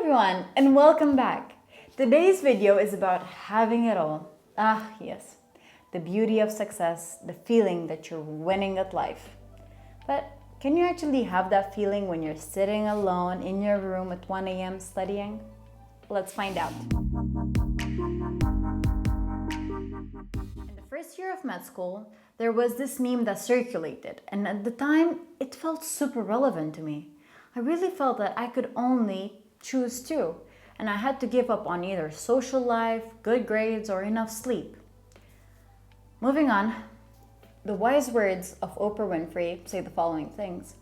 everyone, and welcome back. Today's video is about having it all. Ah, yes, the beauty of success, the feeling that you're winning at life. But can you actually have that feeling when you're sitting alone in your room at 1 a.m. studying? Let's find out. In the first year of med school, there was this meme that circulated, and at the time, it felt super relevant to me. I really felt that I could only choose two, and I had to give up on either social life, good grades, or enough sleep. Moving on, the wise words of Oprah Winfrey say the following things.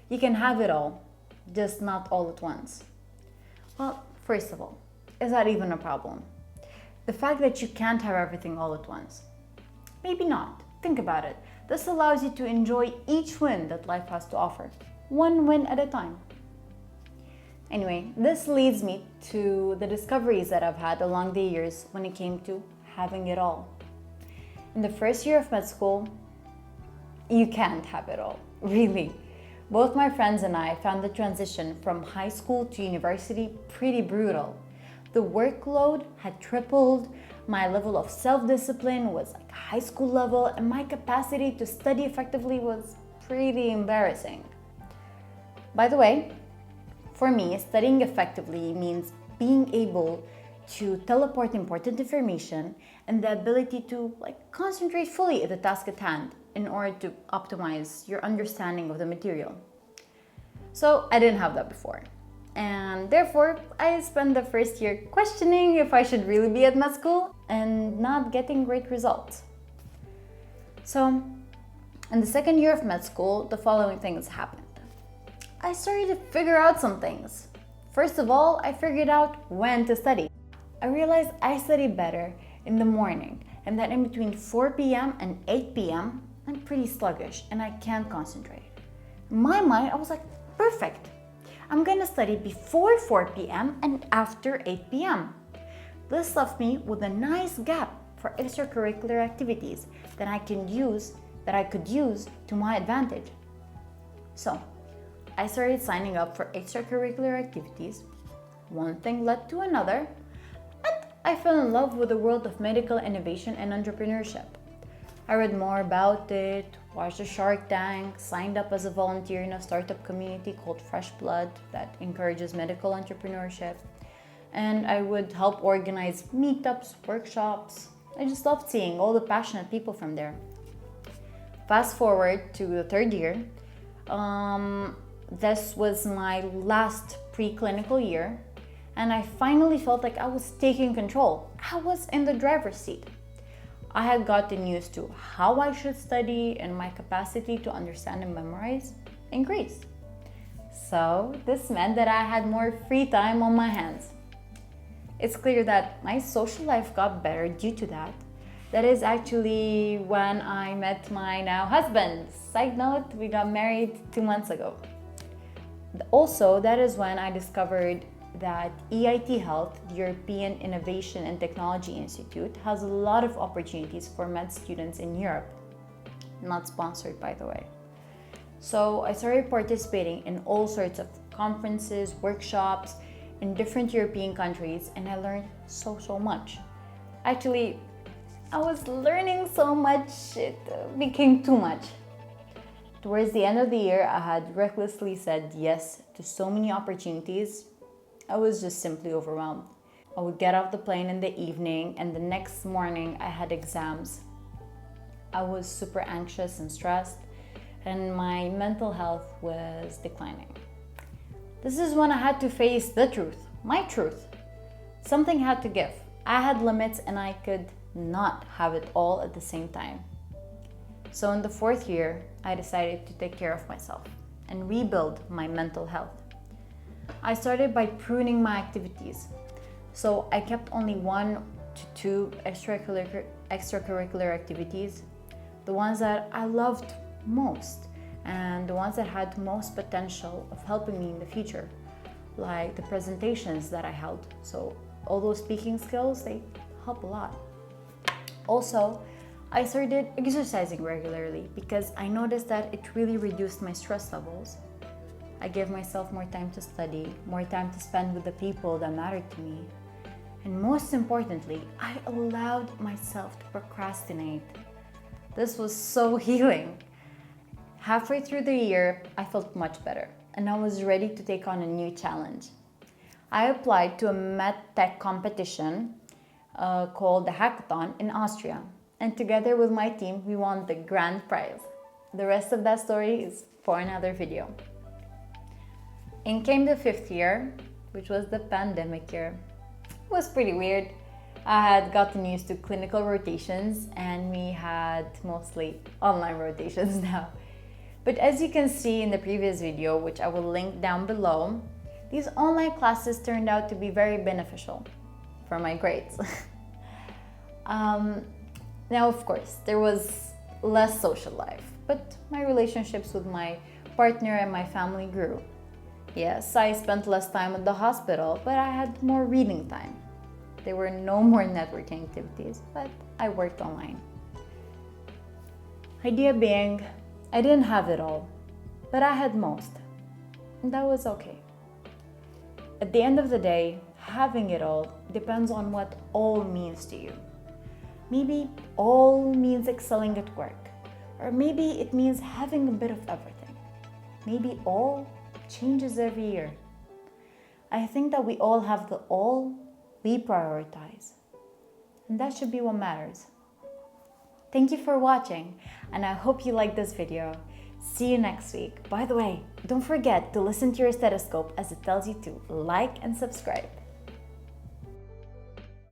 You can have it all, just not all at once. Well, first of all, is that even a problem? The fact that you can't have everything all at once. Maybe not. Think about it. This allows you to enjoy each win that life has to offer, one win at a time. Anyway, this leads me to the discoveries that I've had along the years when it came to having it all. In the first year of med school, you can't have it all, really. Both my friends and I found the transition from high school to university pretty brutal. The workload had tripled, my level of self-discipline was like high school level, and my capacity to study effectively was pretty embarrassing. By the way, for me, studying effectively means being able to teleport important information and the ability to concentrate fully at the task at hand in order to optimize your understanding of the material. So I didn't have that before. And therefore, I spent the first year questioning if I should really be at med school and not getting great results. So in the second year of med school, the following things happened. I started to figure out some things. First of all, I figured out when to study. I realized I study better in the morning, and that in between 4 p.m. and 8 p.m., I'm pretty sluggish and I can't concentrate. In my mind, I was like, perfect. I'm gonna study before 4 p.m. and after 8 p.m. This left me with a nice gap for extracurricular activities that I could use to my advantage. So, I started signing up for extracurricular activities. One thing led to another, and I fell in love with the world of medical innovation and entrepreneurship. I read more about it, watched the Shark Tank, signed up as a volunteer in a startup community called Fresh Blood that encourages medical entrepreneurship, and I would help organize meetups, workshops. I just loved seeing all the passionate people from there. Fast forward to the third year. This was my last preclinical year, and I finally felt like I was taking control. I was in the driver's seat. I had gotten used to how I should study and my capacity to understand and memorize increased. So this meant that I had more free time on my hands. It's clear that my social life got better due to that. That is actually when I met my now husband. Side note, we got married 2 months ago. Also, that is when I discovered that EIT Health, the European Innovation and Technology Institute, has a lot of opportunities for med students in Europe. Not sponsored, by the way. So I started participating in all sorts of conferences, workshops in different European countries, and I learned so much. Actually, I was learning so much, it became too much. Towards the end of the year, I had recklessly said yes to so many opportunities. I was just simply overwhelmed. I would get off the plane in the evening, and the next morning I had exams. I was super anxious and stressed, and my mental health was declining. This is when I had to face the truth, my truth. Something had to give. I had limits, and I could not have it all at the same time. So in the fourth year, I decided to take care of myself and rebuild my mental health. I started by pruning my activities. So I kept only 1 to 2 extracurricular activities, the ones that I loved most and the ones that had most potential of helping me in the future, like the presentations that I held. So all those speaking skills, they help a lot. Also, I started exercising regularly because I noticed that it really reduced my stress levels. I gave myself more time to study, more time to spend with the people that mattered to me. And most importantly, I allowed myself to procrastinate. This was so healing. Halfway through the year, I felt much better and I was ready to take on a new challenge. I applied to a medtech competition called the Hackathon in Austria. And together with my team, we won the grand prize. The rest of that story is for another video. In came the 5th year, which was the pandemic year. It was pretty weird. I had gotten used to clinical rotations and we had mostly online rotations now. But as you can see in the previous video, which I will link down below, these online classes turned out to be very beneficial for my grades. Now, of course, there was less social life, but my relationships with my partner and my family grew. Yes, I spent less time at the hospital, but I had more reading time. There were no more networking activities, but I worked online. Idea being, I didn't have it all, but I had most, and that was okay. At the end of the day, having it all depends on what all means to you. Maybe all means excelling at work, or maybe it means having a bit of everything. Maybe all changes every year. I think that we all have the all we prioritize, and that should be what matters. Thank you for watching, and I hope you liked this video. See you next week. By the way, don't forget to listen to your stethoscope as it tells you to like and subscribe.